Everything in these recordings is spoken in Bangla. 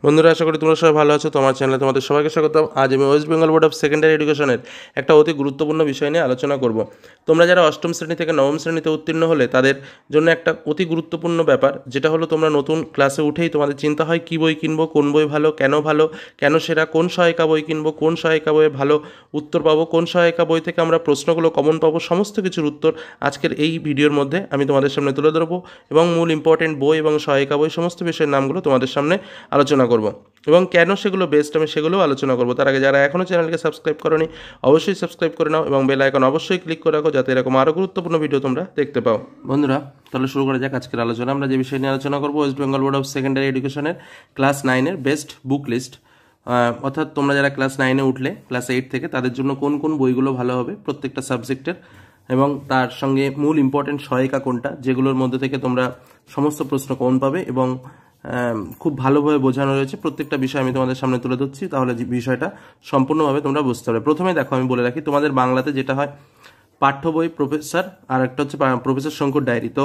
বন্ধুরা, আশা করি তোমরা সবাই ভালো আছো। তোমার চ্যানেলে তোমাদের সবাইকে স্বাগতম। আজ আমি West Bengal board of secondary এডুকেশনের একটা অতি গুরুত্বপূর্ণ বিষয় নিয়ে আলোচনা করব। তোমরা যারা অষ্টম শ্রেণী থেকে নবম শ্রেণীতে উত্তীর্ণ হলে তাদের জন্য একটা অতি গুরুত্বপূর্ণ ব্যাপার, যেটা হলো তোমরা নতুন ক্লাসে উঠেই তোমাদের চিন্তা হয় কী বই কিনবো, কোন বই ভালো, কেন সেরা, কোন সহায়িকা বই কিনবো, কোন সহায়িকা বইয়ে ভালো উত্তর পাবো, কোন সহায়িকা বই থেকে আমরা প্রশ্নগুলো কমন পাবো, সমস্ত কিছুর উত্তর আজকের এই ভিডিওর মধ্যে আমি তোমাদের সামনে তুলে ধরবো এবং মূল ইম্পর্টেন্ট বই এবং সহায়িকা বই সমস্ত বিষয়ের নামগুলো তোমাদের সামনে আলোচনা করব এবং কেন সেগুলো বেস্ট আমি সেগুলোও আলোচনা করব। তার আগে যারা এখনও চ্যানেলকে সাবস্ক্রাইব করোনি অবশ্যই সাবস্ক্রাইব করে নাও এবং বেল আইকন অবশ্যই ক্লিক করে রাখো, যাতে এরকম আরও গুরুত্বপূর্ণ ভিডিও তোমরা দেখতে পাও। বন্ধুরা, তাহলে শুরু করা যাক আজকের আলোচনা। আমরা যে বিষয় নিয়ে আলোচনা করবো, West Bengal board of secondary এডুকেশনের ক্লাস 9-এর বেস্ট বুক লিস্ট। অর্থাৎ তোমরা যারা ক্লাস 9-এ উঠলে ক্লাস 8 থেকে, তাদের জন্য কোন কোন বইগুলো ভালো হবে প্রত্যেকটা সাবজেক্টের, এবং তার সঙ্গে মূল ইম্পর্টেন্ট সহায়িকা কোনটা, যেগুলোর মধ্যে থেকে তোমরা সমস্ত প্রশ্ন কমন পাবে এবং খুব ভালোভাবে বোঝানো রয়েছে। প্রত্যেকটা বিষয় আমি তোমাদের সামনে তুলে ধরছি, তাহলে বিষয়টা সম্পূর্ণভাবে তোমরা বুঝতে পারবে। প্রথমে দেখো, আমি বলে রাখি, তোমাদের বাংলাতে যেটা হয় পাঠ্য বই, প্রফেসর, আর একটা হচ্ছে প্রফেসর শঙ্কুর ডায়েরি। তো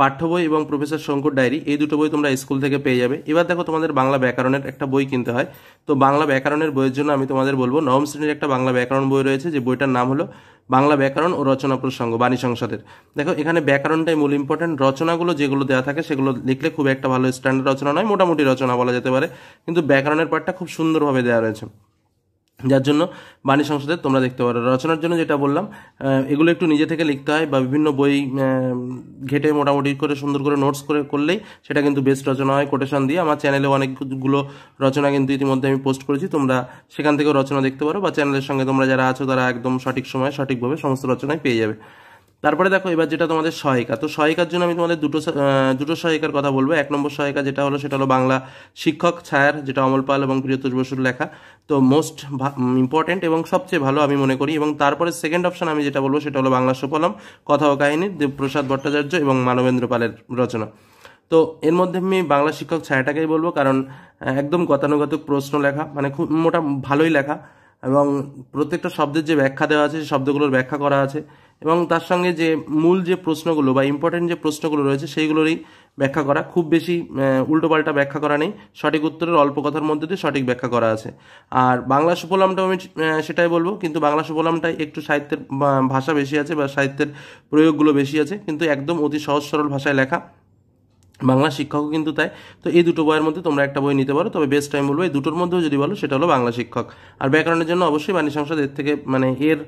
পাঠ্য বই এবং প্রফেসর শঙ্কুর ডায়েরি, এই দুটো বই তোমরা স্কুল থেকে পেয়ে যাবে। এবার দেখো, তোমাদের বাংলা ব্যাকরণের একটা বই কিনতে হয়। তো বাংলা ব্যাকরণের বইয়ের জন্য আমি তোমাদের বলবো, নবম শ্রেণীর একটা বাংলা ব্যাকরণ বই রয়েছে, যে বইটার নাম হলো বাংলা ব্যাকরণ ও রচনা প্রসঙ্গ, বাণী সংসদের। দেখো, এখানে ব্যাকরণটাই মূল ইম্পর্টেন্ট। রচনাগুলো যেগুলো দেওয়া থাকে সেগুলো লিখলে খুব একটা ভালো স্ট্যান্ডার্ড রচনা নয়, মোটামুটি রচনা বলা যেতে পারে, কিন্তু ব্যাকরণের পার্টটা খুব সুন্দরভাবে দেওয়া রয়েছে, যার জন্য বাণী সংসদের তোমরা দেখতে পারো। রচনার জন্য যেটা বললাম, এগুলো একটু নিজে থেকে লিখতে হয় বা বিভিন্ন বই ঘেটে মোটামুটি করে সুন্দর করে নোটস করে করলেই সেটা কিন্তু বেস্ট রচনা হয়, কোটেশন দিয়ে। আমার চ্যানেলে অনেকগুলো রচনা কিন্তু ইতিমধ্যে আমি পোস্ট করেছি, তোমরা সেখান থেকেও রচনা দেখতে পারো, বা চ্যানেলের সঙ্গে তোমরা যারা আছো তারা একদম সঠিক সময়ে সঠিকভাবে সমস্ত রচনায় পেয়ে যাবে। তারপরে দেখো, এবার যেটা তোমাদের সহায়িকা। তো সহায়িকার জন্য আমি তোমাদের দুটো সহায়িকার কথা বলবো। এক নম্বর সহায়িকা যেটা হলো, সেটা হলো বাংলা শিক্ষক ছায়ার, যেটা অমল পাল এবং প্রিয়তোষ বসুর লেখা। তো মোস্ট ইম্পর্টেন্ট এবং সবচেয়ে ভালো আমি মনে করি। এবং তারপরে সেকেন্ড অপশন আমি যেটা বলবো, সেটা হলো বাংলা সুফলম, কথা ও কাহিনী, দেবপ্রসাদ ভট্টাচার্য এবং মানবেন্দ্র পালের রচনা। তো এর মধ্যে আমি বাংলা শিক্ষক ছায়াটাকেই বলবো, কারণ একদম গতানুগতিক প্রশ্ন লেখা, মানে খুব ভালোই লেখা, এবং প্রত্যেকটা শব্দের যে ব্যাখ্যা দেওয়া আছে, সেই শব্দগুলোর ব্যাখ্যা করা আছে, এবং তার সঙ্গে যে মূল যে প্রশ্নগুলো বা ইম্পর্টেন্ট যে প্রশ্নগুলো রয়েছে সেইগুলোরই ব্যাখ্যা করা, খুব বেশি উল্টোপাল্টা ব্যাখ্যা করা নেই, সঠিক উত্তরের অল্প কথার মধ্যে দিয়ে সঠিক ব্যাখ্যা করা আছে। আর বাংলা সুফলামটাও আমি সেটাই বলবো, কিন্তু বাংলা সুফলামটাই একটু সাহিত্যের ভাষা বেশি আছে বা সাহিত্যের প্রয়োগগুলো বেশি আছে, কিন্তু একদম অতি সহজ সরল ভাষায় লেখা। বাংলা শিক্ষকও কিন্তু তাই। তো এই দুটো বইয়ের মধ্যে তোমরা একটা বই নিতে পারো, তবে বেস্ট টাইম বলবো এই দুটোর মধ্যেও যদি বলো, সেটা হলো বাংলা শিক্ষক। আর ব্যাকরণের জন্য অবশ্যই বাণী সংসদ। এর থেকে এর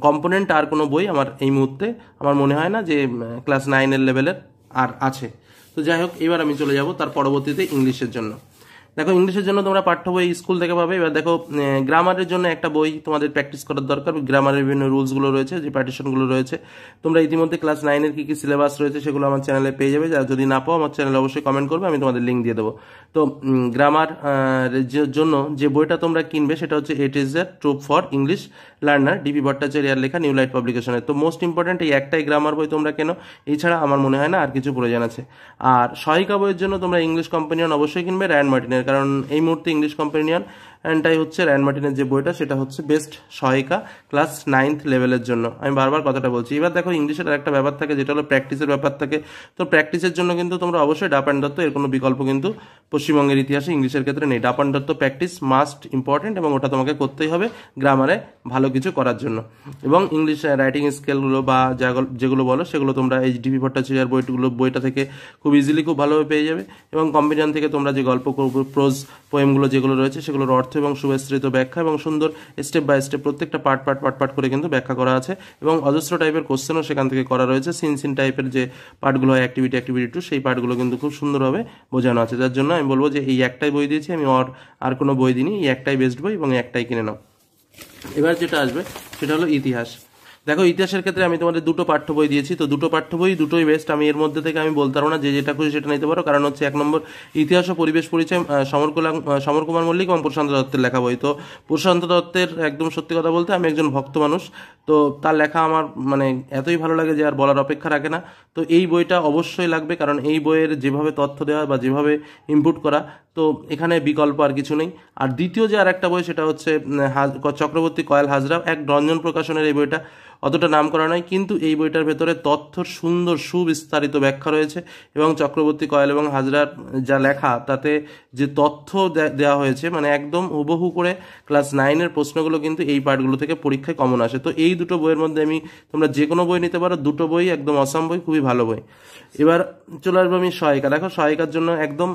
কম্পোনেন্ট আর কোনো বই আমার এই মুহূর্তে আমার মনে হয় না যে ক্লাস 9-এর লেভেলের আর আছে। তো যাই হোক, এবার আমি চলে যাব তার পরবর্তীতে ইংলিশের জন্য। দেখো, ইংলিশের জন্য তোমরা পাঠ্য বই স্কুল থেকে পাবে। এবার দেখো, গ্রামারের জন্য একটা বই তোমাদের প্র্যাকটিস করার দরকার। গ্রামারের বিভিন্ন রুলসগুলো রয়েছে, যে প্যাটার্নগুলো রয়েছে, তোমরা ইতিমধ্যে ক্লাস 9-এর কী কী সিলেবাস রয়েছে সেগুলো আমার চ্যানেলে পেয়ে যাবে। যদি না পাও, আমার চ্যানেলে অবশ্যই কমেন্ট করবে, আমি তোমাদের লিঙ্ক দিয়ে দেবো। তো গ্রামার জন্য যে বইটা তোমরা কিনবে, সেটা হচ্ছে it is a troop for English learner, DP ভট্টাচার্যের লেখা, নিউ লাইট পাবলিকেশনের। তো মোস্ট ইম্পর্টেন্ট এই একটাই গ্রামার বই তোমরা কেনো, এছাড়া আমার মনে হয় না আর কিছু প্রয়োজন আছে। আর সহায়িকা বইয়ের জন্য তোমরা ইংলিশ কম্পেনিয়ন অবশ্যই কিনবে, র্যান্ড মার্টিনের, কারণ এই মুহূর্তে ইংলিশ কম্পেনিয়নটাই হচ্ছে র্যান্ড মার্টিনের যে বইটা, সেটা হচ্ছে বেস্ট সহায়িকা ক্লাস 9th লেভেলের জন্য। আমি বারবার কথাটা বলছি। এবার দেখো, ইংলিশের একটা ব্যাপার থাকে, যেটা হলো প্র্যাকটিসের ব্যাপার থাকে। তো প্র্যাকটিসের জন্য কিন্তু তোমরা অবশ্যই ডাপান দত্ত, এর কোনো বিকল্প কিন্তু পশ্চিমবঙ্গের ইতিহাসে ইংলিশের ক্ষেত্রে নেই। ডাপান দত্ত প্র্যাকটিস মাস্ট ইম্পর্টেন্ট, এবং ওটা তোমাকে করতেই হবে গ্রামারে ভালো কিছু করার জন্য। এবং ইংলিশ রাইটিং স্কেলগুলো বা যেগুলো বলো, সেগুলো তোমরা এই ডিপি ভট্টাচার্যের বইটা থেকে খুব ইজিলি খুব ভালোভাবে পেয়ে যাবে। এবং কম্পিটিশন থেকে তোমরা যে গল্প, প্রোজ, পোয়েমগুলো যেগুলো রয়েছে, সেগুলোর অর্থ এবং সুবিস্তৃত ব্যাখ্যা এবং সুন্দর স্টেপ বাই স্টেপ প্রত্যেকটা পার্ট করে কিন্তু ব্যাখ্যা করা আছে, এবং অজস্র টাইপের কোশ্চেনও সেখান থেকে করা রয়েছে। সিন টাইপের যে পার্টগুলো হয়, অ্যাক্টিভিটি 2, সেই পার্টগুলো কিন্তু খুব সুন্দরভাবে বোঝানো আছে। যার জন্য আমি বলবো যে এই একটাই বই দিয়েছি আমি, আর কোনো বই দিইনি, এই একটাই বেস্ট বই এবং এই একটাই কিনে নাও। এবার যেটা আসবে, সেটা হলো ইতিহাস। দেখো, ইতিহাসের ক্ষেত্রে আমি তোমাদের দুটো পাঠ্য বই দিয়েছি। তো দুটো পাঠ্য বই দুটোই বেস্ট। আমি এর মধ্যে থেকে আমি বলতে পারবো না যে যেটা খুশি সেটা নিতে পারো, কারণ হচ্ছে 1 নম্বর ইতিহাস ও পরিবেশ পরিচয়, সমর কুমার মল্লিক এবং প্রশান্ত দত্তের লেখা বই। তো প্রশান্ত দত্তের একদম সত্যি কথা বলতে আমি একজন ভক্ত মানুষ, তো তার লেখা আমার এতই ভালো লাগে যে আর বলার অপেক্ষা রাখে না। তো এই বইটা অবশ্যই লাগবে, কারণ এই বইয়ের যেভাবে তথ্য দেওয়া বা যেভাবে ইনপুট করা, তো এখানে বিকল্প আর কিছু নেই। আর দ্বিতীয় যে আর একটা বই, সেটা হচ্ছে চক্রবর্তী কয়াল হাজরা, এক রঞ্জন প্রকাশনের এই বইটা। অতটা নাম করা নয়, কিন্তু এই বইটার ভেতরে তথ্যর সুন্দর সুবিস্তারিত ব্যাখ্যা রয়েছে এবং চক্রবর্তী, কয়েল এবং হাজরার যা লেখা তাতে যে তথ্য দেওয়া হয়েছে মানে একদম হুবহু করে ক্লাস 9-এর প্রশ্নগুলো কিন্তু এই পার্টগুলো থেকে পরীক্ষায় কমন আসে। তো এই দুটো বইয়ের মধ্যে তোমরা যে কোনো বই নিতে পারো, দুটো বই একদম অসাম বই, খুবই ভালো বই। এবার চলে আসবো আমি সহায়িকা। দেখো সহায়িকার জন্য একদম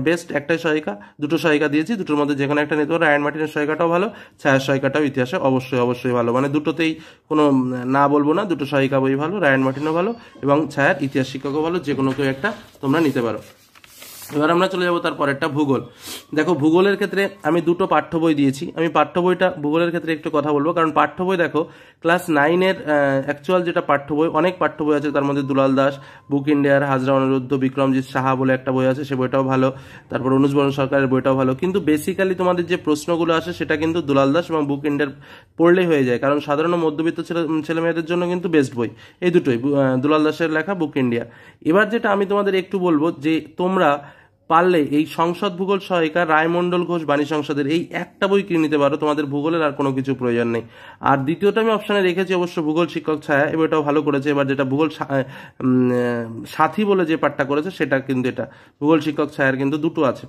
বেস্ট একটাই সহায়িকা, দুটো সহায়িকা দিয়েছি, দুটোর মধ্যে যে কোনো একটা নিতে পারো। রায়ান মার্টিনের সহায়িকাটাও ভালো, ছায়ার সহায়িকাটাও ইতিহাসে অবশ্যই অবশ্যই ভালো, মানে দুটোতেই কোনো না বলবো না, দুটো সহায়িকা বই ভালো, রায়ান মার্টিনও ভালো এবং ছায়ার ইতিহাস শিক্ষকও ভালো, যে কোনো কেউ একটা তোমরা নিতে পারো। এবার আমরা চলে যাবো তারপরেরটা ভূগোল। দেখো ভূগোলের ক্ষেত্রে আমি দুটো পাঠ্য বই দিয়েছি। আমি পাঠ্য বইটা ভূগোলের ক্ষেত্রে একটু কথা বলবো, কারণ পাঠ্য বই দেখো ক্লাস 9-এর অ্যাকচুয়াল যেটা পাঠ্য বই, অনেক পাঠ্য বই আছে, তার মধ্যে দুলাল দাস, বুক ইন্ডিয়ার হাজরা অনিরুদ্ধ, বিক্রমজিৎ সাহা বলে একটা বই আছে, সে বইটাও ভালো, তারপর অনুজ বর্মন সরকারের বইটাও ভালো, কিন্তু বেসিক্যালি তোমাদের যে প্রশ্নগুলো আসে সেটা কিন্তু দুলাল দাস এবং বুক ইন্ডিয়ার পড়লেই হয়ে যায়, কারণ সাধারণ মধ্যবিত্ত ছেলে মেয়েদের জন্য কিন্তু বেস্ট বই এই দুটোই, দুলাল দাসের লেখা, বুক ইন্ডিয়া। এবার যেটা আমি তোমাদের একটু বলবো যে তোমরা পারলে এই সংসদ ভূগোল সহায়িকা রায়মণ্ডল ঘোষ বাণী সংসদের এই একটা বই কিনে নিতে পারো, তোমাদের ভূগোলের আর কোনো কিছু প্রয়োজন নেই। আর দ্বিতীয়টা আমি অপশানে রেখেছি অবশ্য ভূগোল শিক্ষক ছায়া, এবারটাও ভালো করেছে। এবার যেটা ভূগোল সাথী বলে যে পাঠটা করেছে সেটা কিন্তু এটা ভূগোল শিক্ষক ছায়ার কিন্তু দুটো আছে,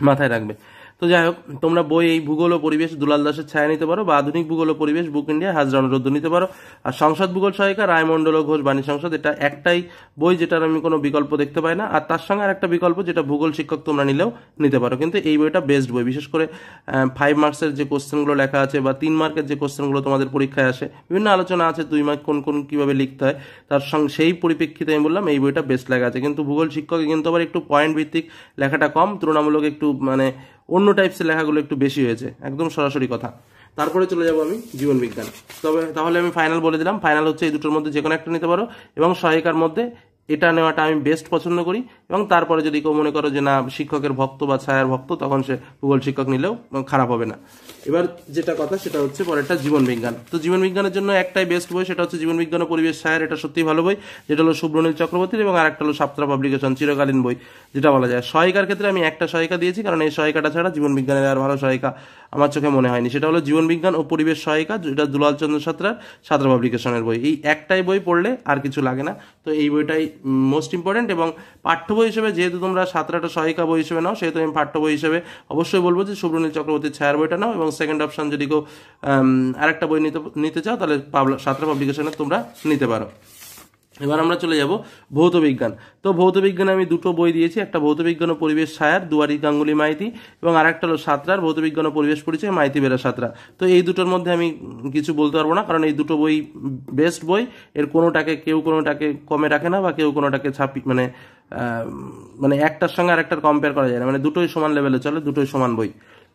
মাথায় রাখবে। তো যাই হোক, তোমরা বই এই ভূগোল ও পরিবেশ দুলাল দাসের ছায়া নিতে পারো, বা আধুনিক ভূগোল ও পরিবেশ বুক ইন্ডিয়া হাজরা অনিরুদ্ধ নিতে পারো। আর সংসদ ভূগোল সহায়িকা রায়মণ্ডল ঘোষ বাণী সংসদ, এটা একটাই বই যেটার আমি কোনো বিকল্প দেখতে পাই না। আর তার সঙ্গে আর একটা বিকল্প যেটা ভূগোল শিক্ষক তোমরা নিলেও নিতে পারো, কিন্তু এই বইটা বেস্ট বই। বিশেষ করে 5 মার্কসের যে কোশ্চেনগুলো লেখা আছে বা 3 মার্কের যে কোশ্চেনগুলো তোমাদের পরীক্ষায় আসে, বিভিন্ন আলোচনা আছে 2 মার্ক কোন কোন কীভাবে লিখতে হয়, তার সঙ্গে সেই পরিপ্রেক্ষিতে আমি বললাম এই বইটা বেস্ট লেখা আছে। কিন্তু ভূগোল শিক্ষকে কিন্তু আবার একটু পয়েন্ট ভিত্তিক লেখাটা কম, তুলনামূলক একটু মানে অন্য টাইপসের লেখাগুলো একটু বেশি হয়েছে, একদম সরাসরি কথা। তারপরে চলে যাব আমি জীবন বিজ্ঞান। তাহলে আমি ফাইনাল বলে দিলাম, ফাইনাল হচ্ছে এই দুটোর মধ্যে যে কোনো একটা নিতে পারো, এবং সহায়িকার মধ্যে এটা নেওয়াটা আমি বেস্ট পছন্দ করি। এবং তারপরে যদি কেউ মনে করো যে না শিক্ষকের ভক্ত বা ছায়ার ভক্ত, তখন সে ভূগোল শিক্ষক নিলেও খারাপ হবে না। এবার যেটা কথা সেটা হচ্ছে পরেরটা জীবন বিজ্ঞান। তো জীবন বিজ্ঞানের জন্য একটাই বেস্ট বই, সেটা হচ্ছে জীবন বিজ্ঞান ও পরিবেশ ছায়ার, এটা সত্যিই ভালো বই, যেটা হলো সুব্রনীল চক্রবর্তীর, এবং আরেকটা হলো সাপ্তাহ পাবলিকেশন, চিরকালীন বই যেটা বলা যায়। সহায়িকার ক্ষেত্রে আমি একটা সহায়িকা দিয়েছি, কারণ এই সহায়িকাটা ছাড়া জীবন বিজ্ঞানের আর ভালো সহায়িকা আমার চোখে মনে হয়নি। সেটা হলো জীবন বিজ্ঞান ও পরিবেশ সহায়িকা, যেটা দুলাল চন্দ্র সাঁতরা পাবলিকেশনের বই। এই একটাই বই পড়লে আর কিছু লাগে না, তো এই বইটাই মোস্ট ইম্পর্টেন্ট। এবং পাঠ্য বই হিসেবে যেহেতু তোমরা 7টা সহায়িকা বই হিসেবে নাও, সেহেতু আমি পাঠ্য বই হিসেবে অবশ্যই বলবো যে সুব্রনীল চক্রবর্তীর ছায়ার বইটা নাও, এবং সেকেন্ড অপশন যদি কেউ আরেকটা বই নিতে চাও তাহলে সাঁতরা পাবলিকেশনের তোমরা নিতে পারো। এবার আমরা চলে যাব ভৌত বিজ্ঞান। তো ভৌত বিজ্ঞানে আমি দুটো বই দিয়েছি, একটা ভৌত বিজ্ঞান ও পরিবেশ ছায়ার দুয়ারি গাঙ্গুলি মাইতি, এবং আরেকটা হলো সাঁতরার ভৌত বিজ্ঞান ও পরিবেশ পরিচয় মাইতি বেরা সাঁতরা। তো এই দুটোর মধ্যে আমি কিছু বলতে পারবো না, কারণ এই দুটো বই বেস্ট বই, এর কেউ কোনোটাকে কমে রাখে না, বা কেউ কোনোটাকে মানে একটার সঙ্গে আরেকটার কম্পেয়ার করা যায় না, মানে দুটোই সমান লেভেলে চলে, দুটোই সমান বই,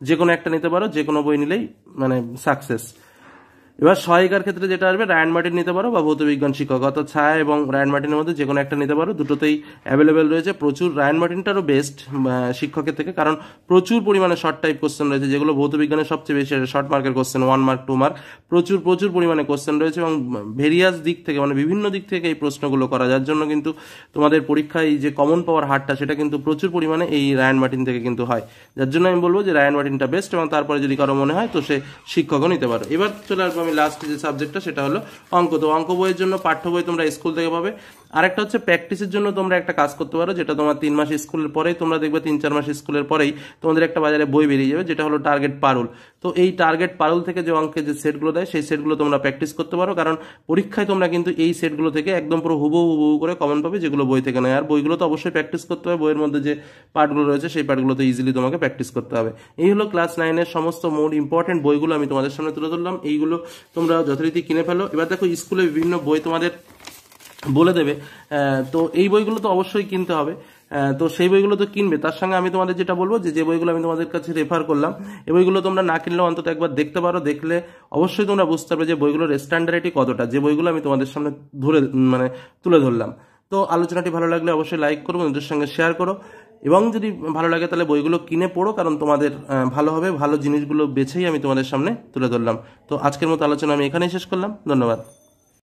যে কোনো একটা নিতে পারো, যে কোনো বই নিলেই মানে সাকসেস। এবার সহায়িকার ক্ষেত্রে যেটা আসবে রায়ান মার্টিন নিতে পারো, বা ভৌত বিজ্ঞান শিক্ষক, অর্থাৎ ছায়া এবং রায়ান মার্টিনের মধ্যে যে কোনো একটা নিতে পারো, দুটোতেই অ্যাভেলেবেল রয়েছে প্রচুর। রায়ান মার্টিনটারও বেস্ট শিক্ষকের থেকে, কারণ প্রচুর পরিমাণে শর্ট টাইপ কোশ্চেন রয়েছে, যেগুলো ভৌত বিজ্ঞানের সবচেয়ে বেশি শর্ট মার্কের কোশ্চেন, 1 মার্ক 2 মার্ক, প্রচুর পরিমাণে কোশ্চেন রয়েছে, এবং ভেরিয়াস দিক থেকে মানে বিভিন্ন দিক থেকে এই প্রশ্নগুলো করা, যার জন্য কিন্তু তোমাদের পরীক্ষায় যে কমন পাওয়ার হারটা সেটা কিন্তু প্রচুর পরিমাণে এই রায়ান মার্টিন থেকে কিন্তু হয়, যার জন্য আমি বলবো যে রায়ান মার্টিনটা বেস্ট। এবং তারপরে যদি কারো মনে হয় তো সে শিক্ষকও নিতে পারো। এবার চলে আসবো আমি লাস্ট যে সাবজেক্টটা, সেটা হলো অঙ্ক। তো অঙ্ক বইয়ের জন্য পাঠ্য বই তোমরা স্কুল থেকে পাবে। আরেকটা হচ্ছে প্র্যাকটিসের জন্য তোমরা একটা কাজ করতে পারো, যেটা তোমার 3 মাস স্কুলের পরেই তোমরা দেখবে, 3-4 মাস স্কুলের পরেই তোমাদের একটা বাজারে বই বেরিয়ে যাবে, যেটা হলো টার্গেট পারুল। তো এই টার্গেট পারুল থেকে যে অঙ্কের যে সেটগুলো দেয়, সেই সেটগুলো তোমরা প্র্যাকটিস করতে পারো, কারণ পরীক্ষায় তোমরা কিন্তু এই সেটগুলো থেকে একদম পুরো হুবহু করে কমন পাবে, যেগুলো বই থেকে নেয়। আর বইগুলো তো অবশ্যই প্র্যাকটিস করতে হবে, বইয়ের মধ্যে যে পার্টগুলো রয়েছে সেই পার্টগুলো তো ইজিলি তোমাকে প্র্যাকটিস করতে হবে। এই হলো ক্লাস 9-এর সমস্ত মোর ইম্পর্টেন্ট বইগুলো আমি তোমাদের সামনে তুলে ধরলাম, এইগুলো তোমরা যথারীতি কিনে ফেলো। এবার দেখো স্কুলে বিভিন্ন বই তোমাদের বলে দেবে, তো এই বইগুলো তো অবশ্যই কিনতে হবে, তো সেই বইগুলো তো কিনবে। তার সঙ্গে আমি তোমাদের যেটা বলবো যে বইগুলো আমি তোমাদের কাছে রেফার করলাম, এই বইগুলো তোমরা না কিনলেও অন্তত একবার দেখতে পারো, দেখলে অবশ্যই তোমরা বুঝতে পারবে যে বইগুলোর স্ট্যান্ডার্ডিটি কতটা, যে বইগুলো আমি তোমাদের সামনে তুলে ধরলাম। তো আলোচনাটি ভালো লাগলে অবশ্যই লাইক করো, বন্ধুদের সঙ্গে শেয়ার করো, এবং যদি ভালো লাগে তাহলে বইগুলো কিনে পড়ো, কারণ তোমাদের ভালো হবে, ভালো জিনিসগুলো বেছেই আমি তোমাদের সামনে তুলে ধরলাম। তো আজকের মতো আলোচনা আমি এখানেই শেষ করলাম, ধন্যবাদ।